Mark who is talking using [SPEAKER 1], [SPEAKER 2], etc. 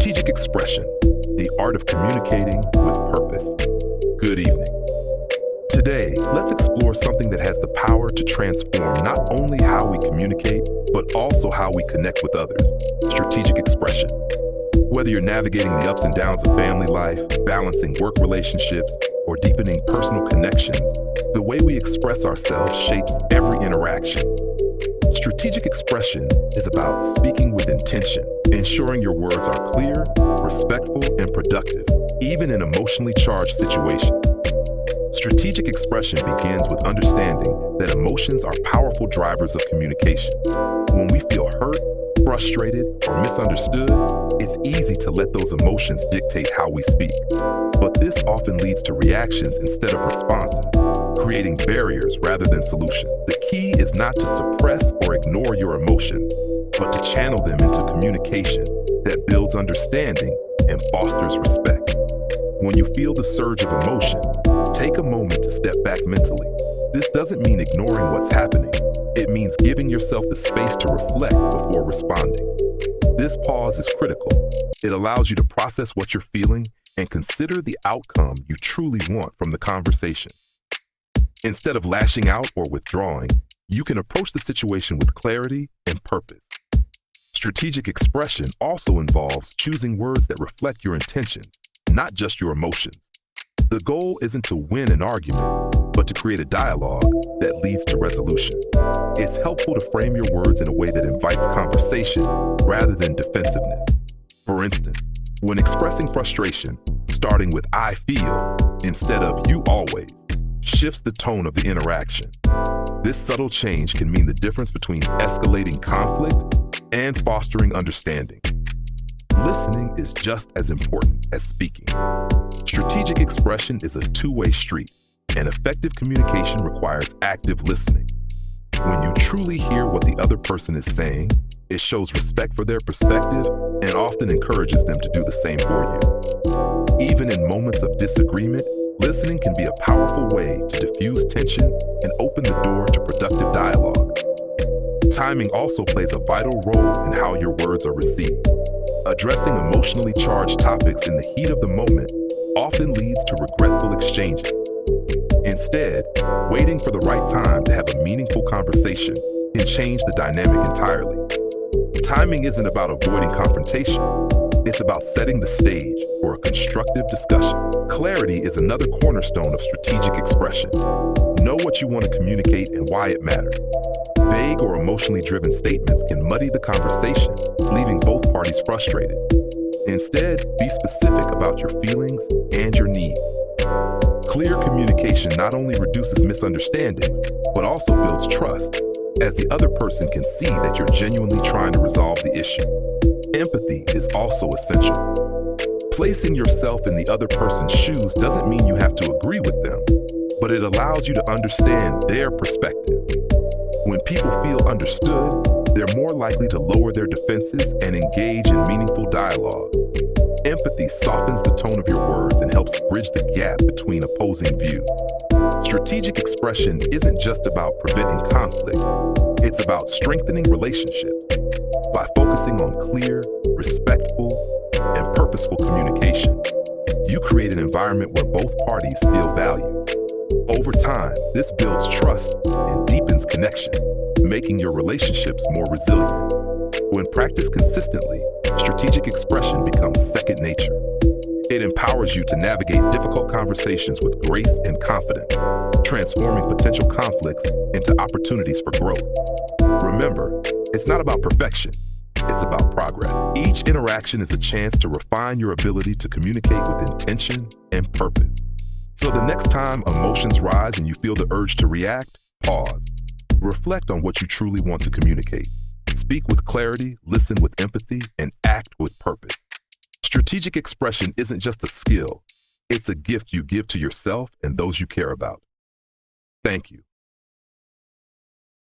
[SPEAKER 1] Strategic expression, the art of communicating with purpose. Good evening. Today, let's explore something that has the power to transform not only how we communicate, but also how we connect with others. Strategic expression. Whether you're navigating the ups and downs of family life, balancing work relationships, or deepening personal connections, the way we express ourselves shapes every interaction. Strategic expression is about speaking with intention, ensuring your words are clear, respectful, and productive, even in emotionally charged situations. Strategic expression begins with understanding that emotions are powerful drivers of communication. When we feel hurt, frustrated, or misunderstood, it's easy to let those emotions dictate how we speak. But this often leads to reactions instead of responses, creating barriers rather than solutions. The key is not to suppress or ignore your emotions, but to channel them into communication that builds understanding and fosters respect. When you feel the surge of emotion, take a moment to step back mentally. This doesn't mean ignoring what's happening. It means giving yourself the space to reflect before responding. This pause is critical. It allows you to process what you're feeling and consider the outcome you truly want from the conversation. Instead of lashing out or withdrawing, you can approach the situation with clarity and purpose. Strategic expression also involves choosing words that reflect your intentions, not just your emotions. The goal isn't to win an argument, but to create a dialogue that leads to resolution. It's helpful to frame your words in a way that invites conversation rather than defensiveness. For instance, when expressing frustration, starting with "I feel" instead of "you always" shifts the tone of the interaction. This subtle change can mean the difference between escalating conflict and fostering understanding. Listening is just as important as speaking. Strategic expression is a two-way street, and effective communication requires active listening. When you truly hear what the other person is saying, it shows respect for their perspective and often encourages them to do the same for you. Even in moments of disagreement, listening can be a powerful way to diffuse tension and open the door to productive dialogue. Timing also plays a vital role in how your words are received. Addressing emotionally charged topics in the heat of the moment often leads to regretful exchanges. Instead, waiting for the right time to have a meaningful conversation can change the dynamic entirely. Timing isn't about avoiding confrontation. It's about setting the stage for a constructive discussion. Clarity is another cornerstone of strategic expression. Know what you want to communicate and why it matters. Vague or emotionally driven statements can muddy the conversation, leaving both parties frustrated. Instead, be specific about your feelings and your needs. Clear communication not only reduces misunderstandings, but also builds trust, as the other person can see that you're genuinely trying to resolve the issue. Empathy is also essential. Placing yourself in the other person's shoes doesn't mean you have to agree with them, but it allows you to understand their perspective. When people feel understood, they're more likely to lower their defenses and engage in meaningful dialogue. Empathy softens the tone of your words and helps bridge the gap between opposing views. Strategic expression isn't just about preventing conflict. It's about strengthening relationships. By focusing on clear, respectful, and purposeful communication, you create an environment where both parties feel valued. Over time, this builds trust and deepens connection, making your relationships more resilient. When practiced consistently, strategic expression becomes second nature. It empowers you to navigate difficult conversations with grace and confidence, transforming potential conflicts into opportunities for growth. Remember, it's not about perfection, it's about progress. Each interaction is a chance to refine your ability to communicate with intention and purpose. So the next time emotions rise and you feel the urge to react, pause. Reflect on what you truly want to communicate. Speak with clarity, listen with empathy, and act with purpose. Strategic expression isn't just a skill, it's a gift you give to yourself and those you care about. Thank you.